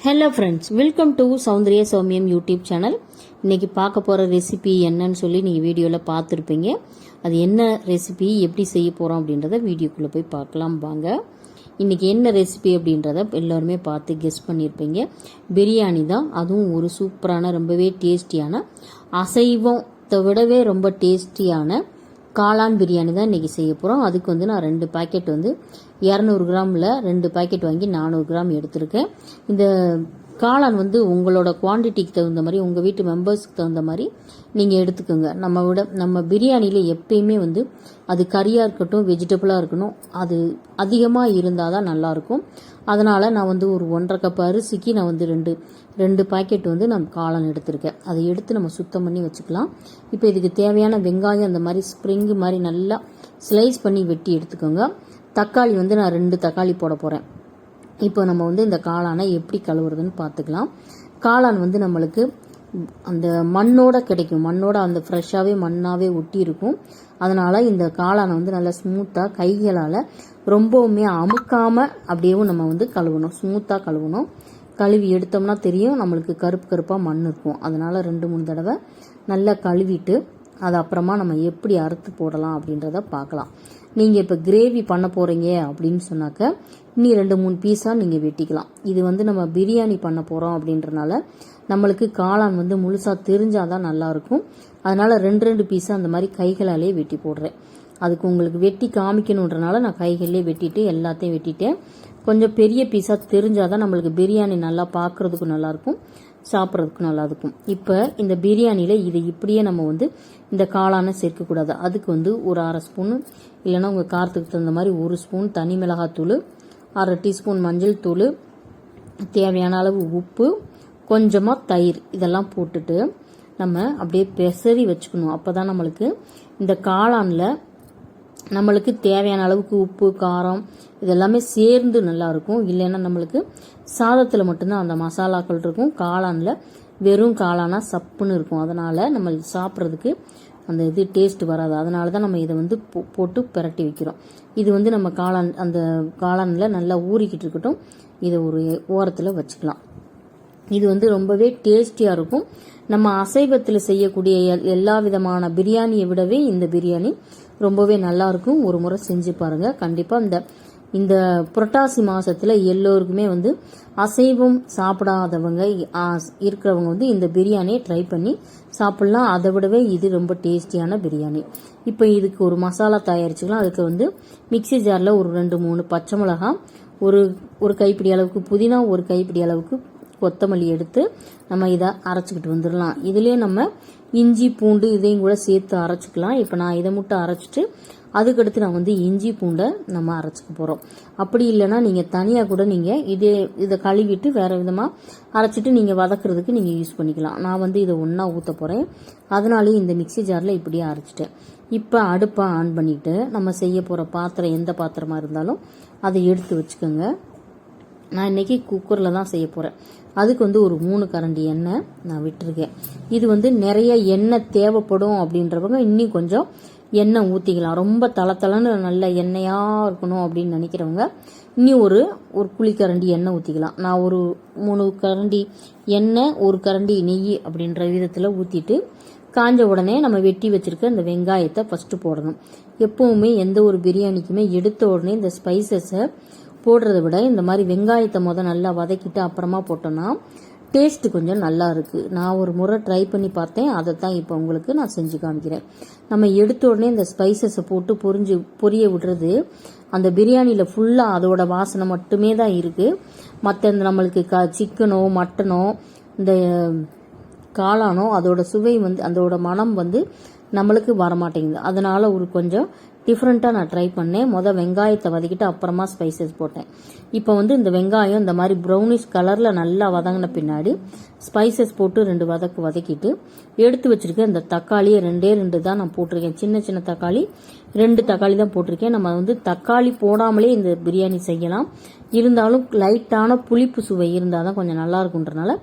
Hello friends, welcome to Soundarya Soumiyam YouTube channel. இன்னைக்கு பார்க்க போகிற ரெசிபி என்னன்னு சொல்லி நீங்கள் வீடியோவில் பார்த்துருப்பீங்க. அது என்ன ரெசிபி, எப்படி செய்ய போகிறோம் அப்படின்றத வீடியோக்குள்ளே போய் பார்க்கலாம் வாங்க. இன்றைக்கி என்ன ரெசிபி அப்படின்றத எல்லோருமே பார்த்து கெஸ் பண்ணியிருப்பீங்க. பிரியாணி தான், அதுவும் ஒரு சூப்பரான ரொம்பவே டேஸ்டியான அசைவத்தை விடவே ரொம்ப டேஸ்டியான காளான் பிரியாணி தான் இன்றைக்கி செய்ய போகிறோம். அதுக்கு வந்து நான் 2 பாக்கெட் 200 கிராமில் 2 பாக்கெட் வாங்கி 400 கிராம் எடுத்திருக்கேன். இந்த காளான் உங்களோட குவான்டிட்டிக்கு தகுந்த மாதிரி, உங்கள் வீட்டு மெம்பர்ஸ்க்கு தகுந்த மாதிரி நீங்கள் எடுத்துக்கோங்க. நம்ம பிரியாணியில் எப்பயுமே அது கறியாக இருக்கட்டும், வெஜிடபிளாக இருக்கணும், அது அதிகமாக இருந்தால் தான் நல்லாயிருக்கும். அதனால் நான் ஒரு 1.5 கப் அரிசிக்கு நான் ரெண்டு பாக்கெட் நான் காளான் எடுத்திருக்கேன். அதை எடுத்து நம்ம சுத்தம் பண்ணி வச்சுக்கலாம். இப்போ இதுக்கு தேவையான வெங்காயம் அந்த மாதிரி ஸ்ப்ரிங்கு மாதிரி நல்லா ஸ்லைஸ் பண்ணி வெட்டி எடுத்துக்கோங்க. தக்காளி நான் 2 தக்காளி போட போகிறேன். இப்போ நம்ம இந்த காளானை எப்படி கழுவுறதுன்னு பார்த்துக்கலாம். காளான் நம்மளுக்கு அந்த மண்ணோட கிடைக்கும், மண்ணோட அந்த ஃப்ரெஷ்ஷாகவே மண்ணாகவே ஒட்டி இருக்கும். அதனால் இந்த காளானை நல்லா ஸ்மூத்தாக கைகளால் ரொம்பவுமே அமுக்காமல் அப்படியேவும் நம்ம கழுவணும், ஸ்மூத்தாக கழுவணும். கழுவி எடுத்தோம்னா தெரியும் நம்மளுக்கு கருப்பு கருப்பாக மண் இருக்கும். அதனால் 2-3 தடவை நல்லா கழுவிட்டு அது அப்புறமா நம்ம எப்படி அறுத்து போடலாம் அப்படின்றத பார்க்கலாம். நீங்கள் இப்போ கிரேவி பண்ண போகிறீங்க அப்படின்னு சொன்னாக்க இன்னி 2-3 பீஸாக நீங்கள் வெட்டிக்கலாம். இது நம்ம பிரியாணி பண்ண போகிறோம் அப்படின்றனால நம்மளுக்கு காளான் முழுசாக தெரிஞ்சாதான் நல்லாயிருக்கும். அதனால் 2 பீஸாக அந்த மாதிரி கைகளாலே வெட்டி போடுறேன். அதுக்கு உங்களுக்கு வெட்டி காமிக்கணுன்றனால நான் கைகளிலே வெட்டிட்டு எல்லாத்தையும் வெட்டிட்டேன். கொஞ்சம் பெரிய பீஸாக தெரிஞ்சாதான் நம்மளுக்கு பிரியாணி நல்லா பார்க்குறதுக்கும் நல்லாயிருக்கும், சாப்பிட்றதுக்கும் நல்லா இருக்கும். இப்போ இந்த பிரியாணியில் இதை இப்படியே நம்ம இந்த காளானை சேர்க்கக்கூடாது. அதுக்கு ஒரு 1/2 ஸ்பூன் இல்லைன்னா உங்கள் காரத்துக்கு தகுந்த மாதிரி 1 ஸ்பூன் தனி மிளகாத்தூள், 1/2 டீஸ்பூன் மஞ்சள் தூள், தேவையான அளவு உப்பு, கொஞ்சமாக தயிர், இதெல்லாம் போட்டுட்டு நம்ம அப்படியே பெசரி வச்சுக்கணும். அப்போ தான் நம்மளுக்கு இந்த காளானில் நம்மளுக்கு தேவையான அளவுக்கு உப்பு, காரம் இதெல்லாமே சேர்ந்து நல்லாயிருக்கும். இல்லைன்னா நம்மளுக்கு சாதத்தில் மட்டும்தான் அந்த மசாலாக்கள் இருக்கும், காளானில் வெறும் காளானா சப்புன்னு இருக்கும். அதனால் நம்ம சாப்பிட்றதுக்கு அந்த டேஸ்ட் வராது. அதனால தான் நம்ம இதை போட்டு பிரட்டி வைக்கிறோம். இது நம்ம அந்த காளானில் நல்லா ஊறிக்கிட்டு இருக்கட்டும். இதை ஒரு ஓரத்தில் வச்சுக்கலாம். இது ரொம்பவே டேஸ்டியாக இருக்கும். நம்ம அசைவத்தில் செய்யக்கூடிய எல்லா விதமான பிரியாணியை விடவே இந்த பிரியாணி ரொம்பவே நல்லா இருக்கும். ஒரு முறை செஞ்சு பாருங்க. கண்டிப்பாக இந்த புரட்டாசி மாசத்துல எல்லோருக்குமே அசைவம் சாப்பிடாதவங்க இருக்கிறவங்க இந்த பிரியாணியை ட்ரை பண்ணி சாப்பிடலாம். அதை விடவே இது ரொம்ப டேஸ்டியான பிரியாணி. இப்போ இதுக்கு ஒரு மசாலா தயாரிச்சுக்கலாம். அதுக்கு மிக்சி ஜாரில் ஒரு 2-3 பச்சை மிளகாய், ஒரு கைப்பிடி அளவுக்கு புதினா, ஒரு கைப்பிடி அளவுக்கு கொத்தமல்லி எடுத்து நம்ம இதை அரைச்சிக்கிட்டு வந்துடலாம். இதுலேயே நம்ம இஞ்சி பூண்டு இதையும் கூட சேர்த்து அரைச்சிக்கலாம். இப்போ நான் இதை மட்டும் அரைச்சிட்டு அதுக்கடுத்து நான் இஞ்சி பூண்டை நம்ம அரைச்சிக்க போகிறோம். அப்படி இல்லைன்னா நீங்கள் தனியாக கூட நீங்கள் இதை கழுவிட்டு வேறு விதமாக அரைச்சிட்டு நீங்கள் வதக்குறதுக்கு நீங்கள் யூஸ் பண்ணிக்கலாம். நான் இதை ஒன்றா ஊற்ற போகிறேன். அதனாலேயே இந்த மிக்சி ஜாரில் இப்படியே அரைச்சிட்டேன். இப்போ அடுப்பை ஆன் பண்ணிவிட்டு நம்ம செய்ய போகிற பாத்திரம் எந்த பாத்திரமாக இருந்தாலும் அதை எடுத்து வச்சுக்கோங்க. நான் இன்னைக்கு குக்கரில் தான் செய்ய போகிறேன். அதுக்கு ஒரு 3 கரண்டி எண்ணெய் நான் விட்டுருக்கேன். இது நிறைய எண்ணெய் தேவைப்படும் அப்படின்றவங்க இன்னும் கொஞ்சம் எண்ணெய் ஊற்றிக்கலாம். ரொம்ப தளத்தளன்னு நல்ல எண்ணெயாக இருக்கணும் அப்படின்னு நினைக்கிறவங்க இன்னும் ஒரு குழிக்கரண்டி எண்ணெய் ஊற்றிக்கலாம். நான் ஒரு 3 கரண்டி எண்ணெய், 1 கரண்டி நெய் அப்படின்ற விதத்தில் ஊற்றிட்டு காஞ்ச உடனே நம்ம வெட்டி வச்சிருக்க இந்த வெங்காயத்தை ஃபஸ்ட்டு போடணும். எப்பவுமே எந்த ஒரு பிரியாணிக்குமே எடுத்த உடனே இந்த ஸ்பைசஸை போடுறத விட இந்த மாதிரி வெங்காயத்தை நல்லா வதக்கிட்டு அப்புறமா போட்டோன்னா டேஸ்ட் கொஞ்சம் நல்லா இருக்கு. நான் ஒரு முறை ட்ரை பண்ணி பார்த்தேன். அதை தான் இப்போ உங்களுக்கு நான் செஞ்சு காமிக்கிறேன். நம்ம எடுத்த உடனே இந்த ஸ்பைசஸை போட்டு பொரிய விடுறது அந்த பிரியாணியில் ஃபுல்லாக அதோட வாசனை மட்டுமே தான் இருக்கு. மற்ற நம்மளுக்கு சிக்கனோ மட்டனோ இந்த காளானோ அதோட சுவை அதோட மனம் நம்மளுக்கு வரமாட்டேங்குது. அதனால கொஞ்சம் டிஃப்ரெண்ட்டாக நான் ட்ரை பண்ணேன். வெங்காயத்தை வதக்கிட்டு அப்புறமா ஸ்பைசஸ் போட்டேன். இப்போ இந்த வெங்காயம் இந்த மாதிரி ப்ரௌனிஷ் கலரில் நல்லா வதங்கின பின்னாடி ஸ்பைசஸ் போட்டு 2 வதக்கிட்டு எடுத்து வச்சிருக்கேன். இந்த தக்காளியை 2 தான் நான் போட்டிருக்கேன். சின்ன தக்காளி 2 தக்காளி தான் போட்டிருக்கேன். நம்ம தக்காளி போடாமலே இந்த பிரியாணி செய்யலாம். இருந்தாலும் லைட்டான புளிப்பு சுவை இருந்தால் தான் கொஞ்சம் நல்லா இருக்குன்றனால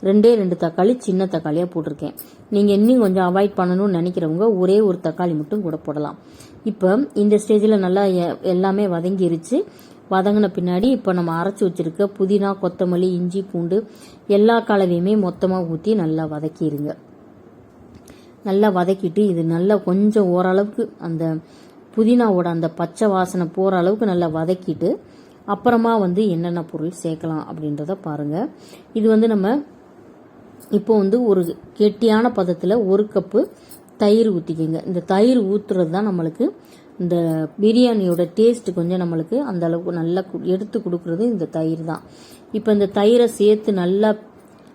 2 தக்காளி சின்ன தக்காளியாக போட்டிருக்கேன். நீங்கள் இன்னும் கொஞ்சம் அவாய்ட் பண்ணணும்னு நினைக்கிறவங்க ஒரே ஒரு தக்காளி மட்டும் கூட போடலாம். இப்போ இந்த ஸ்டேஜில் நல்லா எல்லாமே வதங்கிருச்சு. வதங்கின பின்னாடி இப்போ நம்ம அரைச்சி வச்சிருக்க புதினா, கொத்தமல்லி, இஞ்சி, பூண்டு எல்லா கலவையுமே மொத்தமாக ஊற்றி நல்லா வதக்கிடுங்க. நல்லா வதக்கிட்டு இது நல்லா கொஞ்சம் ஓரளவுக்கு அந்த புதினாவோட அந்த பச்சை வாசனை போகிற அளவுக்கு நல்லா வதக்கிட்டு அப்புறமா வந்து என்னென்ன பொருள் சேர்க்கலாம் அப்படின்றத பாருங்கள். இது வந்து நம்ம இப்போ வந்து ஒரு கெட்டியான பதத்தில் 1 கப்பு தயிர் ஊற்றிக்கோங்க. இந்த தயிர் ஊற்றுறது தான் நம்மளுக்கு இந்த பிரியாணியோட டேஸ்ட் கொஞ்சம் நம்மளுக்கு அந்த அளவுக்கு நல்லா எடுத்து கொடுக்குறது இந்த தயிர் தான். இப்போ இந்த தயிரை சேர்த்து நல்லா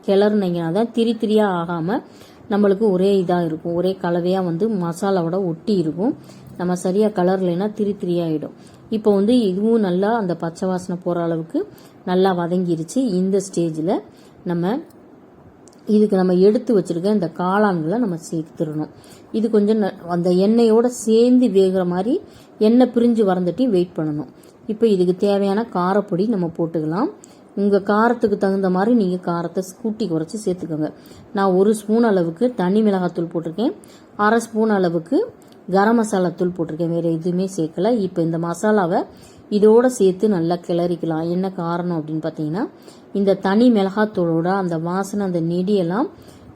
கிளறுனீங்கன்னா தான் திரியாக ஆகாமல் நம்மளுக்கு ஒரே இதாக இருக்கும், ஒரே கலவையாக வந்து மசாலாவோட ஒட்டி இருக்கும். நம்ம சரியாக கலர்லைன்னா திரியாகிடும். இப்போ வந்து இதுவும் நல்லா அந்த பச்சை வாசனை போகிற அளவுக்கு நல்லா வதங்கிருச்சு. இந்த ஸ்டேஜில் நம்ம எடுத்து வச்சிருக்க இந்த காளான்களை நம்ம சேர்த்துடணும். இது கொஞ்சம் அந்த எண்ணெயோட சேர்ந்து வேகிற மாதிரி எண்ணெய் பிரிஞ்சு வரந்துட்டி வெயிட் பண்ணணும். இப்போ இதுக்கு தேவையான காரப்பொடி நம்ம போட்டுக்கலாம். உங்கள் காரத்துக்கு தகுந்த மாதிரி நீங்கள் காரத்தை கூட்டி குறைச்சி சேர்த்துக்கோங்க. நான் 1 ஸ்பூன் அளவுக்கு தனி மிளகாத்தூள் போட்டிருக்கேன், 1/2 ஸ்பூன் அளவுக்கு கரம் மசாலா தூள் போட்டிருக்கேன், வேறு எதுவுமே சேர்க்கல. இப்போ இந்த மசாலாவை இதோட சேர்த்து நல்லா கிளறிக்கலாம். என்ன காரணம் அப்படின்னு பார்த்தீங்கன்னா, இந்த தனி மிளகாத்தூளோட அந்த வாசனை, அந்த நெடியெல்லாம்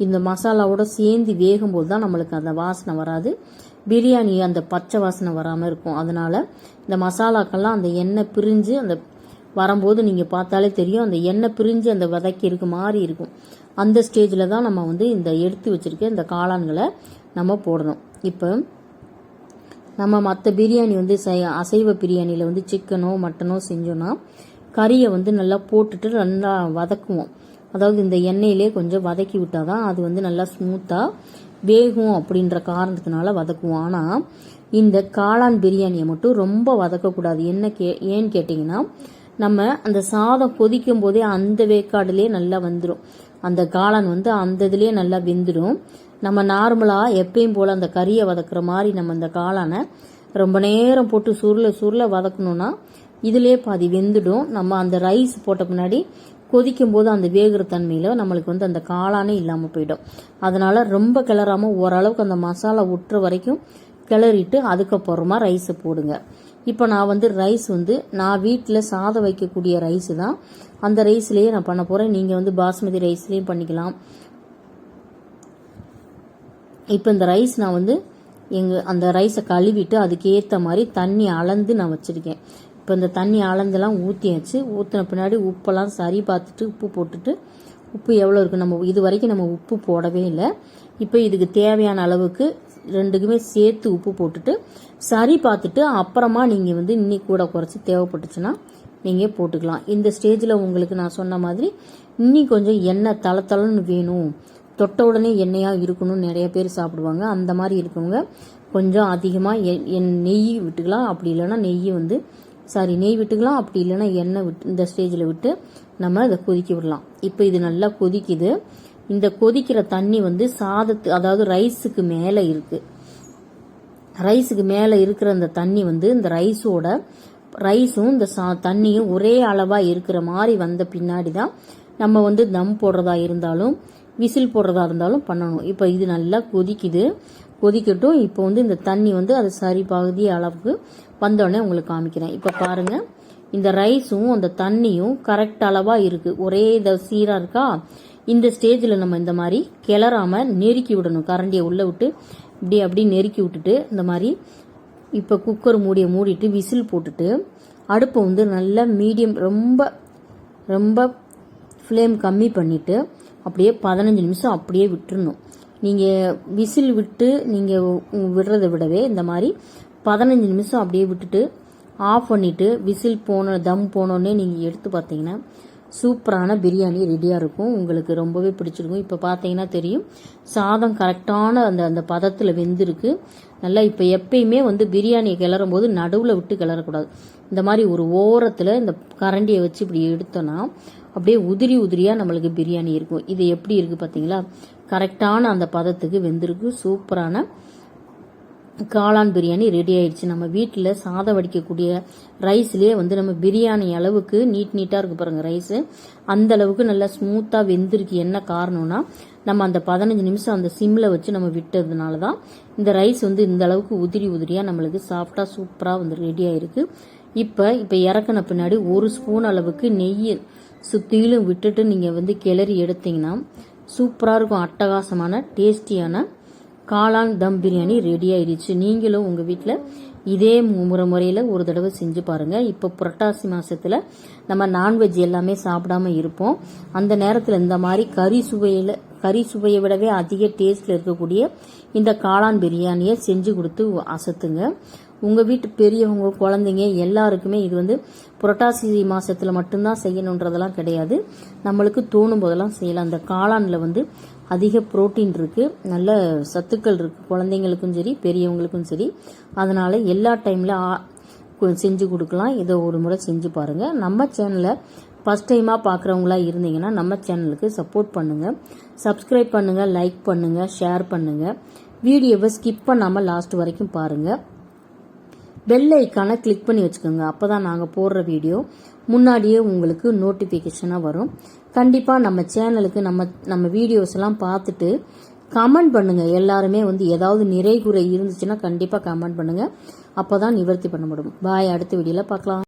இந்த மசாலாவோட சேர்ந்து வேகும்போது தான் நம்மளுக்கு அந்த வாசனை வராது, பிரியாணி அந்த பச்சை வாசனை வராமல் இருக்கும். அதனால இந்த மசாலாக்கெல்லாம் அந்த எண்ணெய் பிரிஞ்சு அந்த வரும்போது நீங்கள் பார்த்தாலே தெரியும், அந்த எண்ணெய் பிரிஞ்சு அந்த வதக்கி இருக்க மாதிரி இருக்கும். அந்த ஸ்டேஜில் தான் நம்ம வந்து இந்த எடுத்து வச்சிருக்க இந்த காளான்களை நம்ம போடணும். இப்போ நம்ம மற்ற பிரியாணி வந்து அசைவ பிரியாணியில் வந்து சிக்கனோ மட்டனோ செஞ்சோன்னா கறியை வந்து நல்லா போட்டுட்டு நல்லா வதக்குவோம். அதாவது இந்த எண்ணெயிலே கொஞ்சம் வதக்கி விட்டால் தான் அது வந்து நல்லா ஸ்மூத்தாக வேகும் அப்படின்ற காரணத்தினால வதக்குவோம். ஆனால் இந்த காளான் பிரியாணியை மட்டும் ரொம்ப வதக்கக்கூடாது. ஏன்னு கேட்டிங்கன்னா, நம்ம அந்த சாதம் கொதிக்கும் போதே அந்த வேக்காடுலேயே நல்லா வந்துடும். அந்த காளான் வந்து அந்த இதுலேயே நல்லா வெந்துடும். நம்ம நார்மலாக எப்பயும் போல் அந்த கறியை வதக்குற மாதிரி நம்ம அந்த காளானை ரொம்ப நேரம் போட்டு சுருள வதக்கணும்னா இதிலே பாதி வெந்துடும். நம்ம அந்த ரைஸ் போட்ட பின்னாடி கொதிக்கும் போது அந்த வேகிற தன்மையில் நம்மளுக்கு வந்து அந்த காளானே இல்லாமல் போயிடும். அதனால ரொம்ப கிளறாமல் ஓரளவுக்கு அந்த மசாலா ஒட்டுற வரைக்கும் கிளறிட்டு அதுக்கப்புறமா ரைஸை போடுங்க. இப்போ நான் வந்து ரைஸ் வந்து நான் வீட்டில் சாதம் வைக்கக்கூடிய ரைஸ் தான், அந்த ரைஸ்லேயே நான் பண்ண போகிறேன். நீங்கள் வந்து பாஸ்மதி ரைஸ்லேயும் பண்ணிக்கலாம். இப்போ இந்த ரைஸ் நான் வந்து அந்த ரைஸை கழுவிட்டு அதுக்கேற்ற மாதிரி தண்ணி அளந்து நான் வச்சுருக்கேன். இப்போ இந்த தண்ணி அளந்தெல்லாம் ஊற்றியாச்சு. ஊற்றின பின்னாடி உப்பெல்லாம் சரி பார்த்துட்டு உப்பு போட்டுட்டு, உப்பு எவ்வளோ இருக்குது நம்ம இது வரைக்கும் நம்ம உப்பு போடவே இல்லை. இப்போ இதுக்கு தேவையான அளவுக்கு ரெண்டுக்குமே சேர்த்து உப்பு போட்டுட்டு சரி பார்த்துட்டு அப்புறமா நீங்கள் வந்து இன்னி கூட குறைச்சி தேவைப்பட்டுச்சுன்னா நீங்கள் போட்டுக்கலாம். இந்த ஸ்டேஜில் உங்களுக்கு நான் சொன்ன மாதிரி இன்னி கொஞ்சம் எண்ணெய் தளன்னு வேணும், தொட்ட உடனே எண்ணெயாக இருக்கணும்னு நிறைய பேர் சாப்பிடுவாங்க. அந்த மாதிரி இருக்கவங்க கொஞ்சம் அதிகமாக நெய் விட்டுக்கலாம். அப்படி இல்லைன்னா நெய் விட்டுக்கலாம். அப்படி இல்லைன்னா எண்ணெய் விட்டு இந்த ஸ்டேஜில் விட்டு நம்ம இதை கொதிக்க விடலாம். இப்போ இது நல்லா கொதிக்குது. இந்த கொதிக்கிற தண்ணி வந்து அதாவது ரைஸுக்கு மேலே இருக்கு. ரைஸுக்கு மேலே இருக்கிற அந்த தண்ணி வந்து இந்த ரைஸும் இந்த தண்ணியும் ஒரே அளவாக இருக்கிற மாதிரி வந்த பின்னாடி தான் நம்ம வந்து தம் போடுறதா இருந்தாலும் விசில் போடுறதா இருந்தாலும் பண்ணணும். இப்போ இது நல்லா கொதிக்கட்டும். இப்போ வந்து இந்த தண்ணி வந்து அது சரி பகுதி அளவுக்கு வந்தோடனே உங்களுக்கு காமிக்கிறேன். இப்போ பாருங்க, இந்த ரைஸும் அந்த தண்ணியும் கரெக்ட் அளவாக இருக்குது, ஒரே சீராக இருக்கா. இந்த ஸ்டேஜில் நம்ம இந்த மாதிரி கிளறாமல் நெருக்கி விடணும். கரண்டியை உள்ளே விட்டு அப்படி நெருக்கி விட்டுட்டு இந்த மாதிரி இப்போ குக்கர் மூடிட்டு விசில் போட்டுட்டு அடுப்பை வந்து நல்லா மீடியம் ரொம்ப ஃப்ளேம் கம்மி பண்ணிவிட்டு அப்படியே 15 நிமிஷம் அப்படியே விட்டுறணும். நீங்கள் விசில் விட்டு நீங்கள் விடுறதை விடவே இந்த மாதிரி 15 நிமிஷம் அப்படியே விட்டுட்டு ஆஃப் பண்ணிவிட்டு விசில் தம் போனோடனே நீங்கள் எடுத்து பார்த்தீங்கன்னா சூப்பரான பிரியாணி ரெடியாக இருக்கும். உங்களுக்கு ரொம்பவே பிடிச்சிருக்கும். இப்போ பார்த்தீங்கன்னா தெரியும், சாதம் கரெக்டான அந்த பதத்தில் வெந்திருக்கு நல்லா. இப்போ எப்பயுமே வந்து பிரியாணியை கிளறும் போது நடுவில் விட்டு கிளறக்கூடாது. இந்த மாதிரி ஒரு ஓரத்தில் இந்த கரண்டியை வச்சு இப்படி எடுத்தோன்னா அப்படியே உதிரியாக நம்மளுக்கு பிரியாணி இருக்கும். இது எப்படி இருக்குது பார்த்தீங்களா, கரெக்டான அந்த பதத்துக்கு வெந்திருக்கு. சூப்பரான காளான் பிரியாணி ரெடி ஆயிடுச்சு. நம்ம வீட்டில் சாதம் வடிக்கக்கூடிய ரைஸ்லேயே வந்து நம்ம பிரியாணி அளவுக்கு நீட்டாக இருக்கு பாருங்க ரைஸு, அந்த அளவுக்கு நல்லா ஸ்மூத்தாக வெந்திருக்கு. என்ன காரணம்னா நம்ம அந்த 15 நிமிஷம் அந்த சிம்மில் வச்சு நம்ம விட்டதுனால தான் இந்த ரைஸ் வந்து இந்த அளவுக்கு உதிரியாக நம்மளுக்கு சாஃப்டாக சூப்பராக வந்து ரெடி ஆயிருக்கு. இப்போ இறக்குன பின்னாடி 1 ஸ்பூன் அளவுக்கு நெய் சுற்றிலும் விட்டுட்டு நீங்கள் கிளறி எடுத்தீங்கன்னா சூப்பராக இருக்கும். அட்டகாசமான டேஸ்டியான காளான் தம் பிரியாணி ரெடி ஆயிடுச்சு. நீங்களும் உங்கள் வீட்டில் இதே முறையில் ஒரு தடவை செஞ்சு பாருங்கள். இப்போ புரட்டாசி மாதத்தில் நம்ம நான்வெஜ் எல்லாமே சாப்பிடாம இருப்போம். அந்த நேரத்தில் இந்த மாதிரி கறி சுவையை விடவே அதிக டேஸ்ட்டில் இருக்கக்கூடிய இந்த காளான் பிரியாணியை செஞ்சு கொடுத்து அசத்துங்க. உங்கள் வீட்டு பெரியவங்க குழந்தைங்க எல்லாருக்குமே இது புரட்டாசி மாதத்தில் மட்டும்தான் செய்யணுன்றதெல்லாம் கிடையாது. நம்மளுக்கு தோணும் போதெல்லாம் செய்யலாம். அந்த காளானில் அதிக புரோட்டீன் இருக்குது, நல்ல சத்துக்கள் இருக்குது. குழந்தைங்களுக்கும் சரி பெரியவங்களுக்கும் சரி. அதனால் எல்லா டைமில் செஞ்சு கொடுக்கலாம். இதை ஒரு முறை செஞ்சு பாருங்கள். நம்ம சேனலை ஃபஸ்ட் டைமாக பார்க்குறவங்களா இருந்தீங்கன்னா நம்ம சேனலுக்கு சப்போர்ட் பண்ணுங்கள், சப்ஸ்கிரைப் பண்ணுங்கள், லைக் பண்ணுங்கள், ஷேர் பண்ணுங்கள். வீடியோவை ஸ்கிப் பண்ணாமல் லாஸ்ட் வரைக்கும் பாருங்கள். பெல் ஐக்கானை கிளிக் பண்ணி வச்சுக்கோங்க. அப்போ தான் நாங்கள் போடுற வீடியோ முன்னாடியே உங்களுக்கு நோட்டிஃபிகேஷனாக வரும். கண்டிப்பாக நம்ம சேனலுக்கு நம்ம வீடியோஸ் எல்லாம் பார்த்துட்டு கமெண்ட் பண்ணுங்கள். எல்லாருமே ஏதாவது நிறை குறை இருந்துச்சுன்னா கண்டிப்பாக கமெண்ட் பண்ணுங்கள். அப்போ தான் நிவர்த்தி பண்ண முடியும். பாய். அடுத்த வீடியோவில் பார்க்கலாம்.